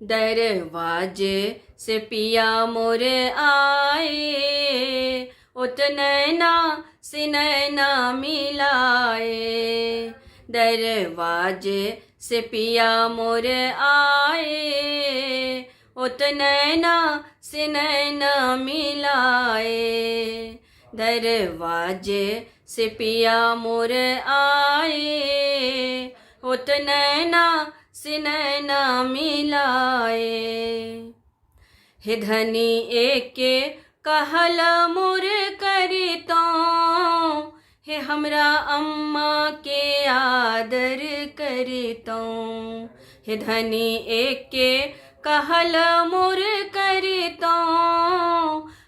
दरवाजे से पिया मोर आए, उत नैना से नैना मिलाए। दरवाजे से पिया मोर आए, उत नैना से नैना मिलाए। दरवाजे से पिया मोर आए, उत नैना से नैना मिलाए। हे धनी एके कहल मोर करितो, हे हमरा अम्मा के आदर करितो। हे धनी एके कहल मोर करितो,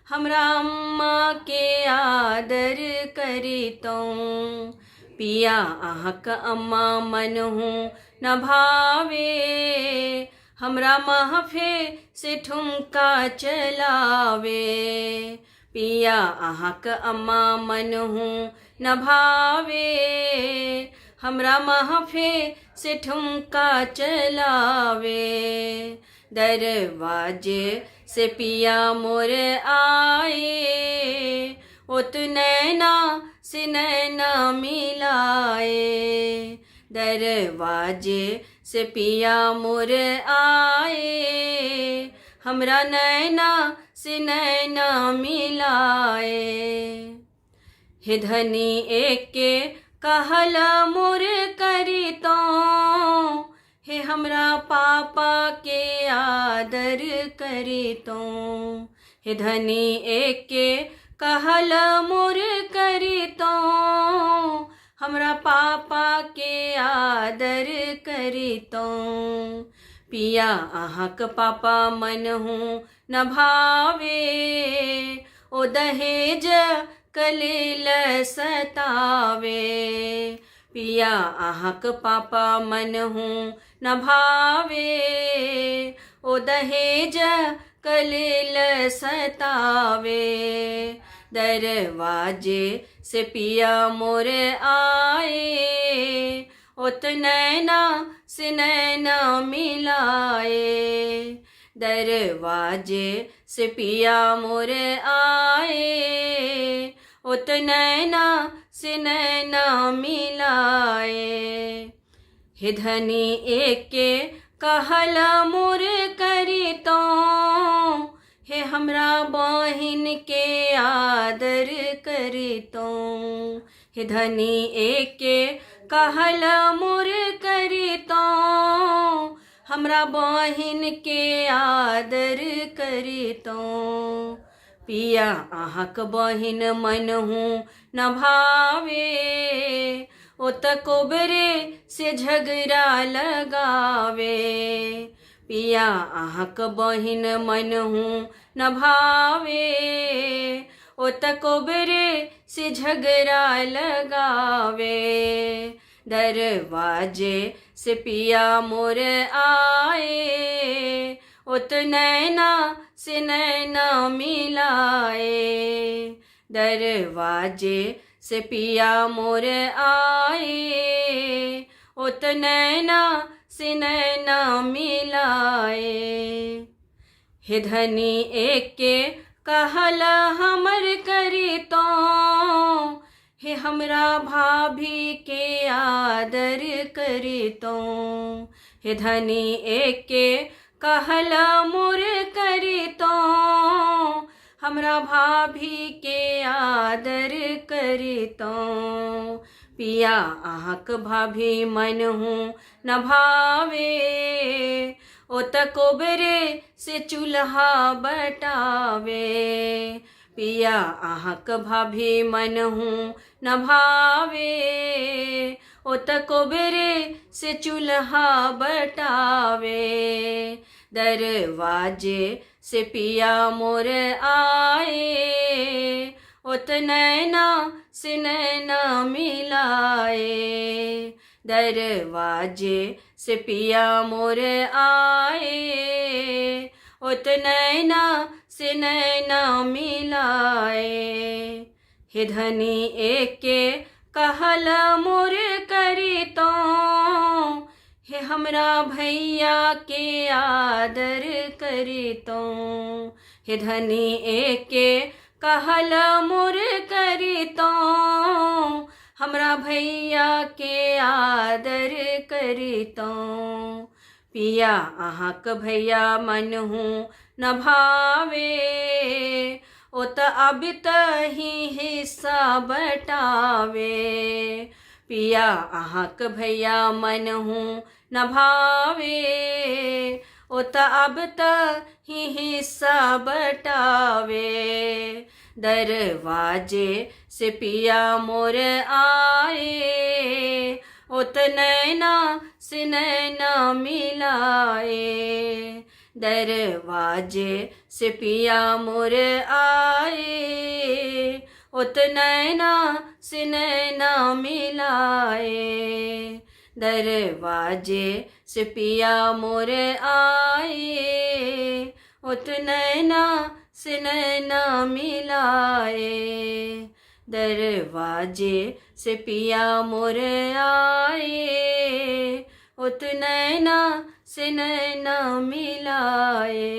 हमरा अम्मा के आदर करितो। पिया अहाँक अम्मा मनहु न भावे, हमरा महफे से ठुमका चलावे। पिया अहाँक अम्मा मनहु न भावे, हमरा महफे से ठुमका चलावे। दरवाजे से पिया मोर आए, उत नैना से नैना मिलाए। दरवाजे से पिया मोर आए, हमरा नैना से नैना मिलाए। हे धनी एके कहल मोर करितो, हे हमरा पापा के आदर करितो। हे धनी एके कहल मोर करितो, हमरा पापा के आदर करितो। पिया अहाँक पापा मनहु न भावे, ओ दहेज कलेल सतावे। पिया अहाँक पापा मनहु न भावे, ओ दहेज कलेल सतावे। दरवाजे से पिया मोर आए, उत नैना से नैना मिलाए। दरवाजे से पिया मोर आए, उत नैना से नैना मिलाए। हे धनी एके कहल मोर करितो, हे हमरा बहिन के आदर करितो। हे धनी एके कहल मोर करितो, हमरा बहिन के आदर करितो। पिया अहाँक बहिन मनहु न भावे, ओत कोबरे से झगड़ा लगावे। पिया अहाँक बहिन मनहु न भावे, ओत कोबरे से झगड़ा लगावे। दरवाजे से पिया मोर आए, उत नैना से नैना मिलाए। दरवाजे से पिया मोर आए, उत नैना से नैना मिलाए। हे धनी एके कहल हमर करितो, हे हमरा भाभी के आदर करितो। हे धनी एके कहल मोर करितो, हमरा भाभी के आदर करितो। पिया अहाँक भाभी मनहु न भावे, ओत कोबरे से चूल्हा बटावे। पिया अहाँक भाभी मनहु न भावे, ओत कोबरे से चूल्हा बटावे। दरवाजे से पिया मोर आए, उत नैना से नैना मिलाए। दरवाजे से पिया मोर आए, उत नैना से नैना मिलाए। हे धनी एके कहल मोर करितो, हे हमरा भैया के आदर करी तो, हे धनी एके कहल मोर करी तो, हमरा भैया के आदर करी तो। पिया अहाँक भैया मन हूँ न भावे, ओ त अब तही हिस्सा बटावे। पिया अहाँक भैया मन हूँ न भावे, ओ त अब तही हिस्सा बटावे। दरवाजे से पिया मोर आए, ओत नैना से नैना मिलाए। दरवाजे से पिया मोर आए, ओत नैना से नैना मिलाए। दरवाजे से पिया मोर आए, ओत नैना से नैना मिलाए। दरवाजे से पिया मोर आए, ओत नैना से नैना मिलाए।